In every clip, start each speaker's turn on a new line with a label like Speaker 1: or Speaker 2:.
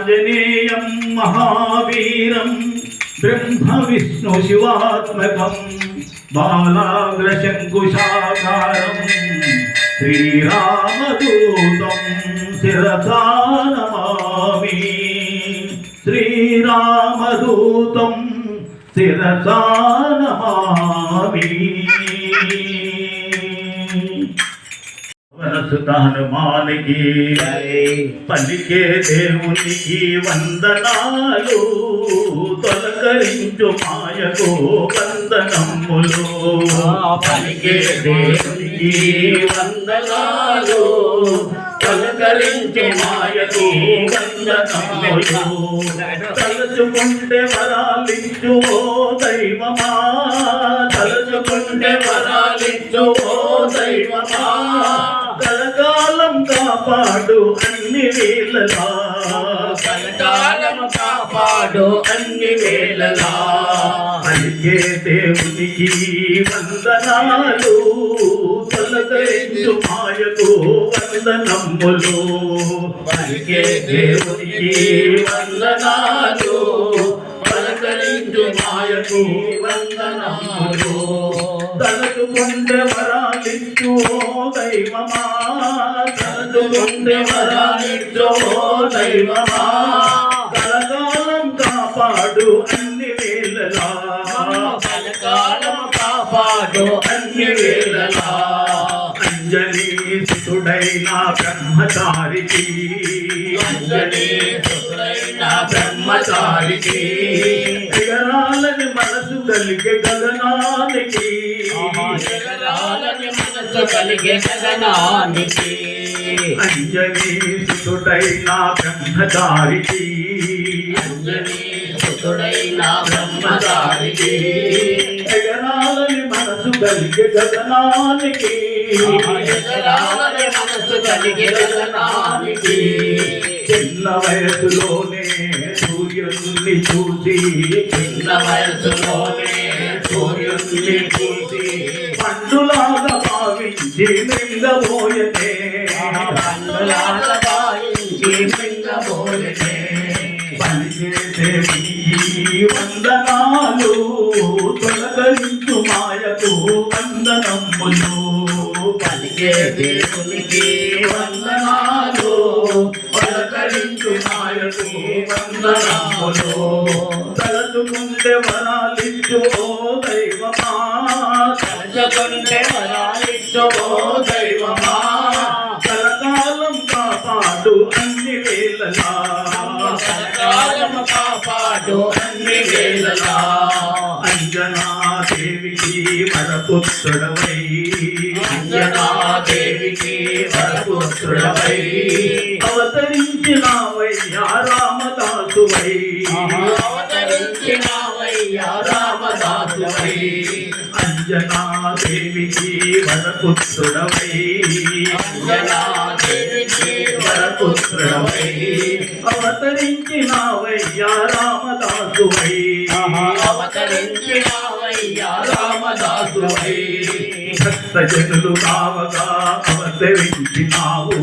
Speaker 1: ఆంజనేయం మహావీరం బ్రహ్మ విష్ణు శివాత్మకం బాలాగ్రశంకుశాకారం శ్రీరామదూతం శిరసా నమామి శ్రీరామదూతం శిరసా నమామి వనసుత హనుమానికి పలికే దేవునికి వందనాలు తొలకరించు మాయకు వందనములు
Speaker 2: పలికే దేవునికి వందనాలు తొలకరించు మాయకు వందనములు
Speaker 1: తలుచుకుంటే వరాలించు ఓ దైవమా
Speaker 2: తలుచుకుంటే వరాలించు ఓ దైవమా
Speaker 1: కలకాలం కాపాడు అన్ని వేళలా
Speaker 2: కలకాలం కాపాడు అన్ని వేళలా
Speaker 1: పలికే దేవునికి వందనాలు తొలకరించు మాయకు వందనములు
Speaker 2: పలికే దేవునికి వందనాలు పలకరించు మాయకు వందనాలు
Speaker 1: తలచుకుంటే వరాలించు ఓ దైవమా
Speaker 2: తలుచుకుంటే వరాలించు ఓ దైవమా
Speaker 1: కలకాలం కాపాడు అన్ని వేళలా
Speaker 2: కలకాలం కాపాడు అన్ని వేళలా
Speaker 1: అంజనీ సుతుడైన బ్రహ్మచారికి
Speaker 2: అంజనీ సుతుడైన బ్రహ్మచారికి
Speaker 1: ఎగరాలని మనసు కలిగే గగనానికి
Speaker 2: ఎగరాలని మనసు కలిగే గగనానికి
Speaker 1: అంజనీ సుతుడైన బ్రహ్మచారికి
Speaker 2: అంజనీ సుతుడైన బ్రహ్మచారికి
Speaker 1: ఎగరాలని మనసు కలిగే గగనానికి
Speaker 2: ఎగరాలని మనసు కలిగే గగనానికి
Speaker 1: చిన్న వయసులోనే సూర్యుని చూసి
Speaker 2: చిన్న వయసులోనే సూర్యుని చూసి
Speaker 1: పండులాగా భావించి మింగబోయనే
Speaker 2: పండులాగా భావించి మింగబోయనే
Speaker 1: పలికే వందనాలు తొలకరించు మాయకు వందనములు
Speaker 2: పలికే దేవునికి వందనాలు పలకరించు మాయకు వందనాలు
Speaker 1: తలచుకుంటే వరాలించు ఓ దైవమా
Speaker 2: తలచుకుంటే వరాలించు ఓ దైవమా
Speaker 1: కలకాలం కాపాడు అన్ని వేళలా
Speaker 2: కలకాలం కాపాడు అన్ని వేళలా
Speaker 1: అంజనాదేవికి వరపుత్రుడవై
Speaker 2: అంజనాదేవికి వరపుత్రుడవై
Speaker 1: అవతరించినావయ్యా రామదాసువై
Speaker 2: అవతరించినావయ్యా రామదాసువై
Speaker 1: అంజనాదేవికి వరపుత్రుడవై
Speaker 2: అంజనాదేవికి వరపుత్రుడవై
Speaker 1: అవతరించినావయ్యా రామదాసువై
Speaker 2: అవతరించినావయ్యా రామదాసువై
Speaker 1: భక్తజనులు కావగా అవతరించినావు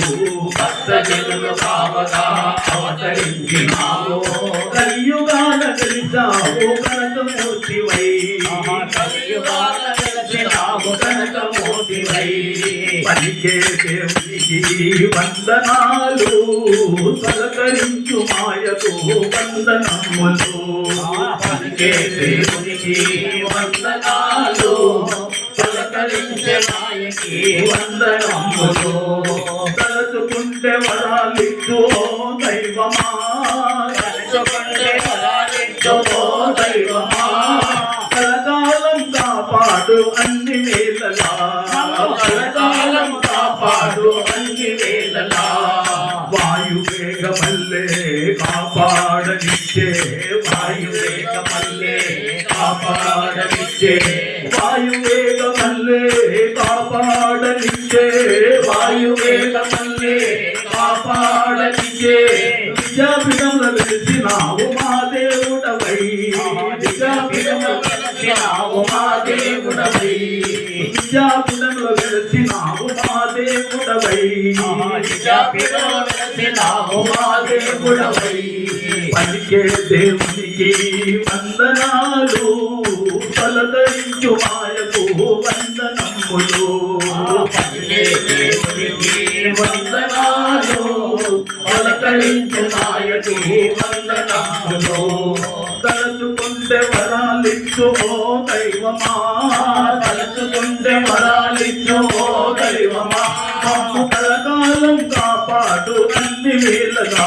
Speaker 2: భక్తజనులు కావగా అవతరించినావు
Speaker 1: కలియుగాన కలిసావు కనకమూర్తివై
Speaker 2: కలియుగాన వెలసినావు కనకమూర్తివై
Speaker 1: పలికే దేవునికి వందనాలు తలకరించు మాయకు వందనములు
Speaker 2: పలికే దేవునికి వందనాలు పలకరించే మాయకి వందనములు
Speaker 1: తలచుకుంటే వరాలిచ్చు ఓ దైవమా
Speaker 2: తలచుకుంటే వరాలిచ్చు ఓ దైవమా
Speaker 1: కలకాలం కాపాడు అన్ని వేళలా
Speaker 2: కలకాలం కాపాడు అన్ని వేళలా
Speaker 1: వాయువేగమల్లే కాపాడనిచ్చే
Speaker 2: వాయువేగమల్లే కాపాడనిచ్చే
Speaker 1: వాయువేగమల్లే కాపాడనిచ్చే
Speaker 2: వాయువేగమల్లే కాపాడనిచ్చే
Speaker 1: విద్యాపీఠంలో వెలిసినావు మా దేవుడవై
Speaker 2: విద్యాపీఠంలో వెలసినావు మా దేవుడవై
Speaker 1: విద్యాపీఠంలో వెలిసినావు మా దేవుడవై దేవుడవై
Speaker 2: నిజాపిలో వెలసినావు మా దేవుడవై
Speaker 1: పలికే దేవునికి వందనాలు పలకరించు మాయకు వందనములు
Speaker 2: పలికే దేవునికి వందనాలు పలకరించు మాయకు వందనములు
Speaker 1: తలచుకుంటే వరాలిచ్చు ఓ దైవమా
Speaker 2: తలచుకుంటే వరాలిచ్చు ఓ దైవమా
Speaker 1: మమ్ము కలకాలం కాపాడు అన్ని వేళగా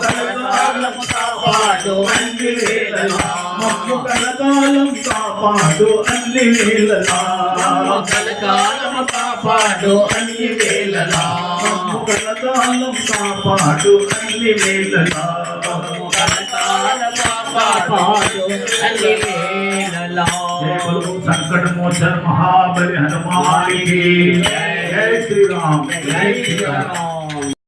Speaker 2: కలకాలం కాపాడు అన్ని వేళలా
Speaker 1: మమ్ము కలకాలం కాపాడు అన్ని వేళగా
Speaker 2: కలకాలం కాపాడు అన్ని వేళలా
Speaker 1: మమ్ము కలకాలం కాపాడు అన్ని వేళగా
Speaker 2: కలకాలం కాపాడు అన్ని వేళలా
Speaker 1: जय बोलो संकट मोचन महाबली हनुमान की जय श्री राम
Speaker 2: జై శ్రీరామ్